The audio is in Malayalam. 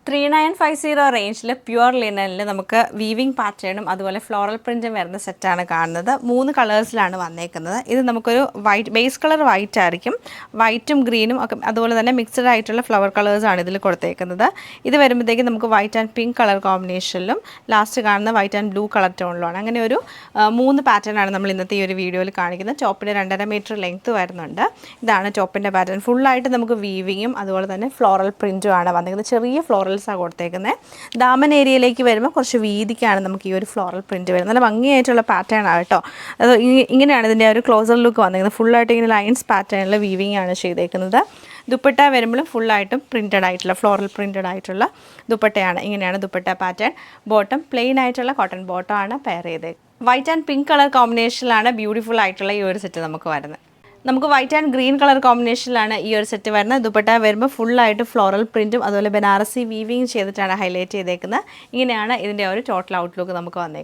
3950 റേഞ്ചിൽ പ്യുവർ ലിനനിൽ നമുക്ക് വീവിംഗ് പാറ്റേണും അതുപോലെ ഫ്ലോറൽ പ്രിൻറ്റും വരുന്ന സെറ്റാണ് കാണുന്നത്. 3 കളേഴ്സിലാണ് വന്നേക്കുന്നത്. ഇത് നമുക്കൊരു വൈറ്റ് ബേസ് കളർ വൈറ്റ് ആയിരിക്കും. വൈറ്റും ഗ്രീനും ഒക്കെ അതുപോലെ തന്നെ മിക്സഡ് ആയിട്ടുള്ള ഫ്ലവർ കളേഴ്സാണ് ഇതിൽ കൊടുത്തേക്കുന്നത്. ഇത് വരുമ്പോഴത്തേക്കും നമുക്ക് വൈറ്റ് ആൻഡ് പിങ്ക് കളർ കോമ്പിനേഷനിലും ലാസ്റ്റ് കാണുന്ന വൈറ്റ് ആൻഡ് ബ്ലൂ കളർ ടോണിലുമാണ്. അങ്ങനെ ഒരു 3 പാറ്റേണാണ് നമ്മൾ ഇന്നത്തെ ഈ ഒരു വീഡിയോയിൽ കാണിക്കുന്നത്. ടോപ്പിന് 2.5 മീറ്റർ ലെങ്ത്ത് വരുന്നുണ്ട്. ഇതാണ് ടോപ്പിൻ്റെ പാറ്റേൺ. ഫുള്ളായിട്ട് നമുക്ക് വീവിങ്ങും അതുപോലെ തന്നെ ഫ്ലോറൽ പ്രിൻറ്റും ആണ് വന്നിരിക്കുന്നത്. ചെറിയ ഫ്ലോറൽസാണ് കൊടുത്തേക്കുന്നത്. ദാമൻ ഏരിയയിലേക്ക് വരുമ്പോൾ കുറച്ച് വീതിക്കാണ് നമുക്ക് ഈ ഒരു ഫ്ലോറൽ പ്രിൻറ്റ് വരുന്നത്. നല്ല ഭംഗിയായിട്ടുള്ള പാറ്റേൺ ആണ് കേട്ടോ. അത് ഇങ്ങനെയാണ് ഇതിൻ്റെ ഒരു ക്ലോസർ ലുക്ക് വന്നിരിക്കുന്നത്. ഫുള്ളായിട്ട് ഇങ്ങനെ ലൈൻസ് പാറ്റേണിൽ വീവിങ് ആണ് ചെയ്തേക്കുന്നത്. ദുപ്പട്ട വരുമ്പോഴും ഫുള്ളായിട്ടും പ്രിൻറ്റഡ് ആയിട്ടുള്ള ഫ്ലോറൽ പ്രിൻറ്റഡ് ആയിട്ടുള്ള ദുപ്പട്ടയാണ്. ഇങ്ങനെയാണ് ദുപ്പട്ട പാറ്റേൺ. ബോട്ടം പ്ലെയിൻ ആയിട്ടുള്ള കോട്ടൺ ബോട്ടം ആണ് പെയർ ചെയ്തേക്കുന്നത്. വൈറ്റ് ആൻഡ് പിങ്ക് കളർ കോമ്പിനേഷനിലാണ് ബ്യൂട്ടിഫുൾ ആയിട്ടുള്ള ഈ ഒരു സെറ്റ് നമുക്ക് വരുന്നത്. നമുക്ക് വൈറ്റ് ആൻഡ് ഗ്രീൻ കളർ കോമ്പിനേഷനിലാണ് ഈ ഒരു സെറ്റ് വരുന്നത്. ദുപ്പട്ട വരുമ്പോൾ ഫുള്ളായിട്ട് ഫ്ലോറൽ പ്രിൻറ്റും അതുപോലെ ബനാറസി വീവിങ് ചെയ്തിട്ടാണ് ഹൈലൈറ്റ് ചെയ്തേക്കുന്നത്. ഇങ്ങനെയാണ് ഇതിൻ്റെ ഒരു ടോട്ടൽ ഔട്ട്ലുക്ക് നമുക്ക് വന്നേക്കുന്നത്.